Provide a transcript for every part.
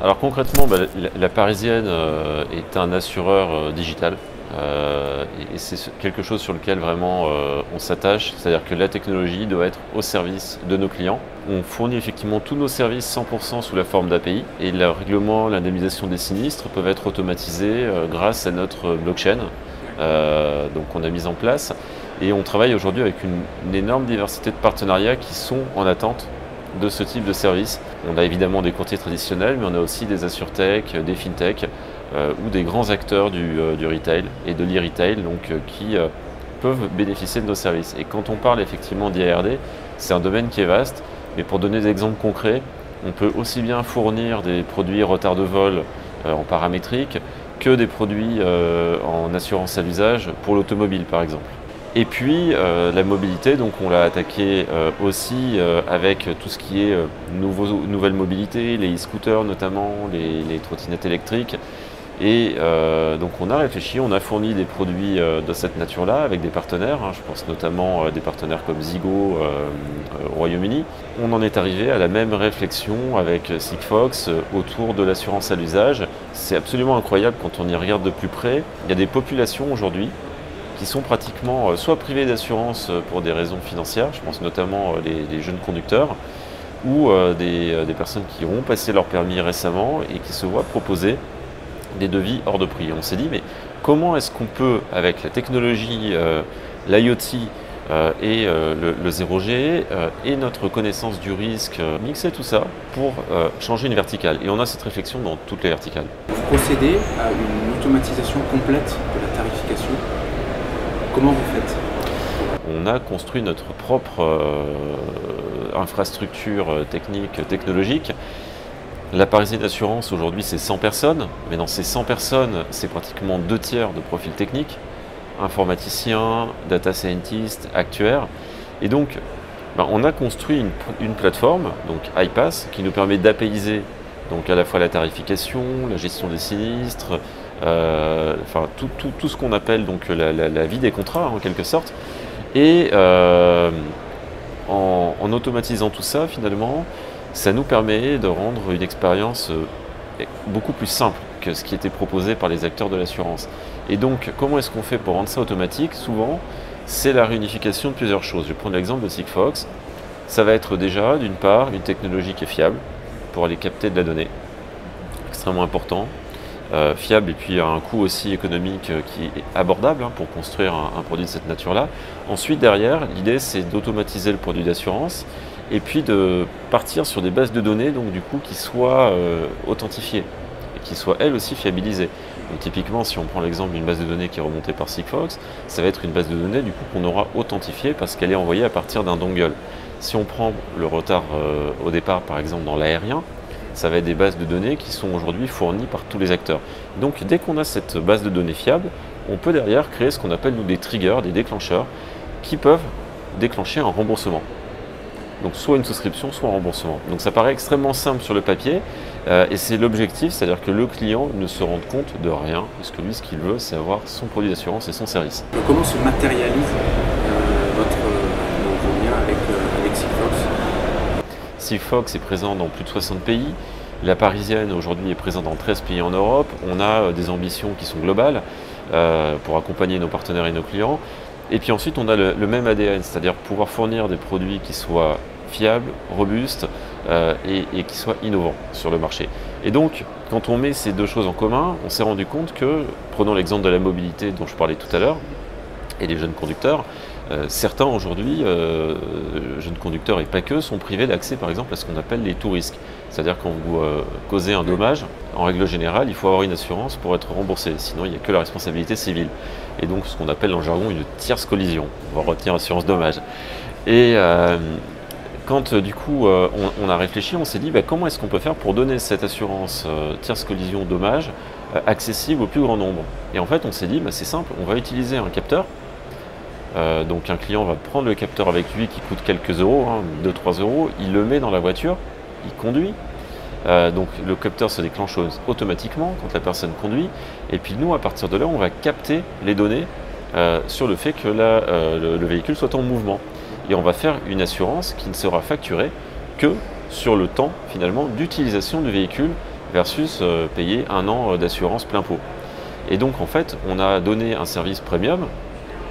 Alors concrètement, la Parisienne est un assureur digital. Et c'est quelque chose sur lequel vraiment on s'attache, c'est-à-dire que la technologie doit être au service de nos clients. On fournit effectivement tous nos services 100% sous la forme d'API et le règlement, l'indemnisation des sinistres peuvent être automatisés grâce à notre blockchain. Donc on a mis en place et on travaille aujourd'hui avec une énorme diversité de partenariats qui sont en attente de ce type de service. On a évidemment des courtiers traditionnels, mais on a aussi des assurtech, des fintech ou des grands acteurs du retail et de l'e-retail qui peuvent bénéficier de nos services. Et quand on parle effectivement d'IARD, c'est un domaine qui est vaste, mais pour donner des exemples concrets, on peut aussi bien fournir des produits retard de vol en paramétrique que des produits en assurance à l'usage pour l'automobile par exemple. Et puis la mobilité, donc on l'a attaqué aussi avec tout ce qui est nouvelle mobilité, les e-scooters notamment, les trottinettes électriques. Et donc on a réfléchi, on a fourni des produits de cette nature-là avec des partenaires, je pense notamment à des partenaires comme Ziggo au Royaume-Uni. On en est arrivé à la même réflexion avec Sigfox autour de l'assurance à l'usage. C'est absolument incroyable quand on y regarde de plus près. Il y a des populations aujourd'hui qui sont pratiquement soit privées d'assurance pour des raisons financières, je pense notamment les jeunes conducteurs, ou des personnes qui ont passé leur permis récemment et qui se voient proposer des devis hors de prix. On s'est dit, mais comment est-ce qu'on peut, avec la technologie, l'IoT et le 0G et notre connaissance du risque, mixer tout ça pour changer une verticale. Et on a cette réflexion dans toutes les verticales. Vous procédez à une automatisation complète de la tarification. Comment vous faites? On a construit notre propre infrastructure technologique. La Parisienne Assurance, aujourd'hui, c'est 100 personnes, mais dans ces 100 personnes, c'est pratiquement 2/3 de profils techniques, informaticiens, data scientists, actuaires. Et donc, on a construit une plateforme, donc iPass, qui nous permet d'apaiser donc à la fois la tarification, la gestion des sinistres, enfin tout ce qu'on appelle donc la vie des contrats en quelque sorte. Et en automatisant tout ça, finalement, ça nous permet de rendre une expérience beaucoup plus simple que ce qui était proposé par les acteurs de l'assurance. Et donc, comment est-ce qu'on fait pour rendre ça automatique? Souvent, c'est la réunification de plusieurs choses. Je vais prendre l'exemple de Sigfox. Ça va être déjà, d'une part, une technologie qui est fiable pour aller capter de la donnée, extrêmement important, fiable et puis à un coût aussi économique qui est abordable pour construire un produit de cette nature-là. Ensuite, derrière, l'idée, c'est d'automatiser le produit d'assurance et puis de partir sur des bases de données donc du coup qui soient authentifiées et qui soient elles aussi fiabilisées. Donc typiquement si on prend l'exemple d'une base de données qui est remontée par Sigfox, ça va être une base de données du coup qu'on aura authentifiée parce qu'elle est envoyée à partir d'un dongle. Si on prend le retard au départ par exemple dans l'aérien, ça va être des bases de données qui sont aujourd'hui fournies par tous les acteurs. Donc dès qu'on a cette base de données fiable, on peut derrière créer ce qu'on appelle nous des triggers, des déclencheurs qui peuvent déclencher un remboursement. Donc soit une souscription, soit un remboursement. Donc ça paraît extrêmement simple sur le papier et c'est l'objectif, c'est-à-dire que le client ne se rende compte de rien, parce que lui ce qu'il veut c'est avoir son produit d'assurance et son service. Comment se matérialise vos liens avec Sigfox? Sigfox est présent dans plus de 60 pays. La Parisienne aujourd'hui est présente dans 13 pays en Europe. On a des ambitions qui sont globales pour accompagner nos partenaires et nos clients. Et puis ensuite, on a le même ADN, c'est-à-dire pouvoir fournir des produits qui soient fiables, robustes et qui soient innovants sur le marché. Et donc, quand on met ces deux choses en commun, on s'est rendu compte que, prenons l'exemple de la mobilité dont je parlais tout à l'heure, et les jeunes conducteurs, certains aujourd'hui, jeunes conducteurs et pas que, sont privés d'accès par exemple à ce qu'on appelle les tout-risques. C'est-à-dire quand vous causez un dommage, en règle générale, il faut avoir une assurance pour être remboursé. Sinon, il n'y a que la responsabilité civile. Et donc, ce qu'on appelle en jargon une tierce collision. On va retenir assurance dommage. Et quand du coup, on a réfléchi, on s'est dit comment est-ce qu'on peut faire pour donner cette assurance tierce collision dommage accessible au plus grand nombre. Et en fait, on s'est dit, c'est simple, on va utiliser un capteur. Donc un client va prendre le capteur avec lui qui coûte quelques euros, 2-3 euros, il le met dans la voiture, il conduit. Donc le capteur se déclenche automatiquement quand la personne conduit. Et puis nous, à partir de là, on va capter les données sur le fait que le véhicule soit en mouvement. Et on va faire une assurance qui ne sera facturée que sur le temps finalement d'utilisation du véhicule versus payer 1 an d'assurance plein pot. Et donc en fait, on a donné un service premium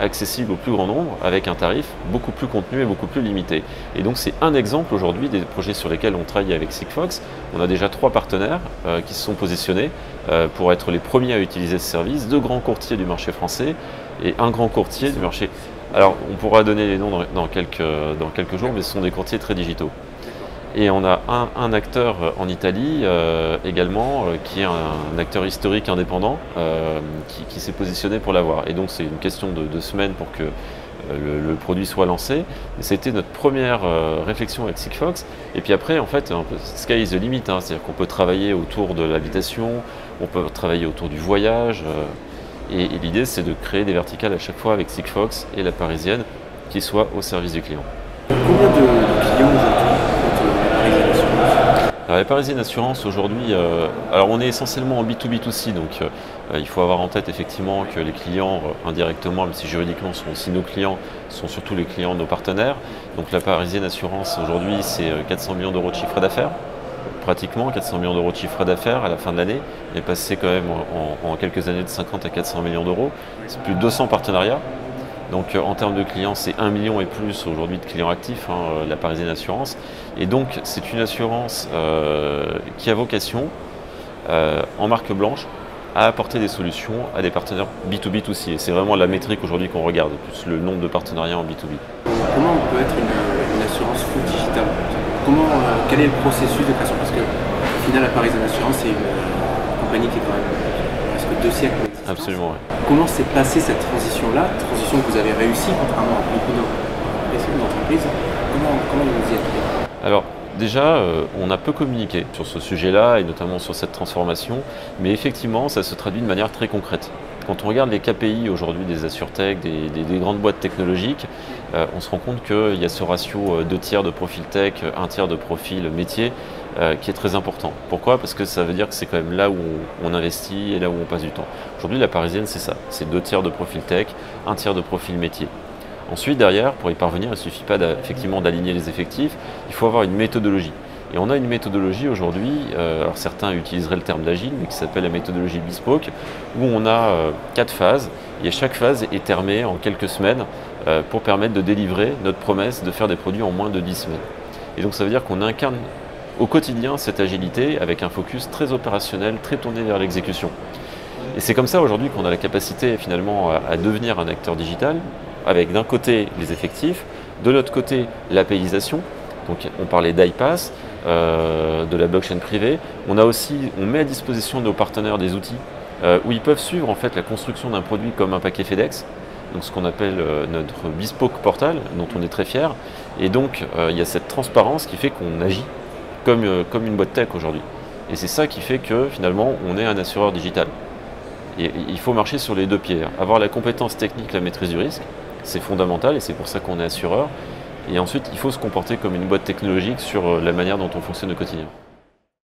accessible au plus grand nombre avec un tarif beaucoup plus contenu et beaucoup plus limité. Et donc c'est un exemple aujourd'hui des projets sur lesquels on travaille avec Sigfox. On a déjà 3 partenaires qui se sont positionnés pour être les premiers à utiliser ce service, 2 grands courtiers du marché français et un grand courtier du marché. Alors on pourra donner les noms dans quelques jours, mais ce sont des courtiers très digitaux. Et on a un acteur en Italie également, qui est un acteur historique indépendant, qui s'est positionné pour l'avoir. Et donc c'est une question de semaines pour que le produit soit lancé. C'était notre première réflexion avec Sigfox. Et puis après, en fait, sky is the limit, hein. C'est-à-dire qu'on peut travailler autour de l'habitation, on peut travailler autour du voyage. Et l'idée, c'est de créer des verticales à chaque fois avec Sigfox et la Parisienne qui soient au service du client. Combien de clients aujourd'hui? Alors, la Parisienne Assurance aujourd'hui, alors on est essentiellement en B2B2C, donc il faut avoir en tête effectivement que les clients indirectement, même si juridiquement sont aussi nos clients, sont surtout les clients de nos partenaires. Donc la Parisienne Assurance aujourd'hui c'est 400 millions d'euros de chiffre d'affaires, pratiquement 400 millions d'euros de chiffre d'affaires à la fin de l'année. On est passé quand même en quelques années de 50 à 400 millions d'euros, c'est plus de 200 partenariats. Donc en termes de clients, c'est 1 million et plus aujourd'hui de clients actifs, hein, la Parisienne Assurance. Et donc c'est une assurance qui a vocation, en marque blanche, à apporter des solutions à des partenaires B2B2C. Et c'est vraiment la métrique aujourd'hui qu'on regarde, plus le nombre de partenariats en B2B. Comment on peut être une assurance full digital? Quel est le processus de création? Parce que au final, la Parisienne Assurance, c'est une compagnie qui est quand même presque 2 siècles. Absolument, oui. Comment s'est passée cette transition-là, transition que vous avez réussi contrairement à beaucoup d'entreprises? Comment vous y êtes pris? Alors déjà, on a peu communiqué sur ce sujet-là et notamment sur cette transformation, mais effectivement, ça se traduit de manière très concrète. Quand on regarde les KPI aujourd'hui des AssurTech, des grandes boîtes technologiques, on se rend compte qu'il y a ce ratio 2 tiers de profil tech, 1 tiers de profil métier, qui est très important. Pourquoi? Parce que ça veut dire que c'est quand même là où on investit et là où on passe du temps. Aujourd'hui, la Parisienne, c'est ça. C'est 2 tiers de profil tech, 1 tiers de profil métier. Ensuite, derrière, pour y parvenir, il ne suffit pas effectivement d'aligner les effectifs, il faut avoir une méthodologie. Et on a une méthodologie aujourd'hui, alors certains utiliseraient le terme d'agile, mais qui s'appelle la méthodologie bespoke, où on a 4 phases, et chaque phase est termée en quelques semaines pour permettre de délivrer notre promesse de faire des produits en moins de 10 semaines. Et donc ça veut dire qu'on incarne au quotidien cette agilité avec un focus très opérationnel, très tourné vers l'exécution. Et c'est comme ça aujourd'hui qu'on a la capacité finalement à devenir un acteur digital, avec d'un côté les effectifs, de l'autre côté l'APIisation. Donc on parlait d'iPaaS, de la blockchain privée. On met à disposition de nos partenaires des outils où ils peuvent suivre en fait la construction d'un produit comme un paquet FedEx, donc ce qu'on appelle notre bespoke portal, dont on est très fier. Et donc il y a cette transparence qui fait qu'on agit comme une boîte tech aujourd'hui. Et c'est ça qui fait que finalement on est un assureur digital. Et il faut marcher sur les 2 pieds. Avoir la compétence technique, la maîtrise du risque, c'est fondamental et c'est pour ça qu'on est assureur. Et ensuite, il faut se comporter comme une boîte technologique sur la manière dont on fonctionne au quotidien.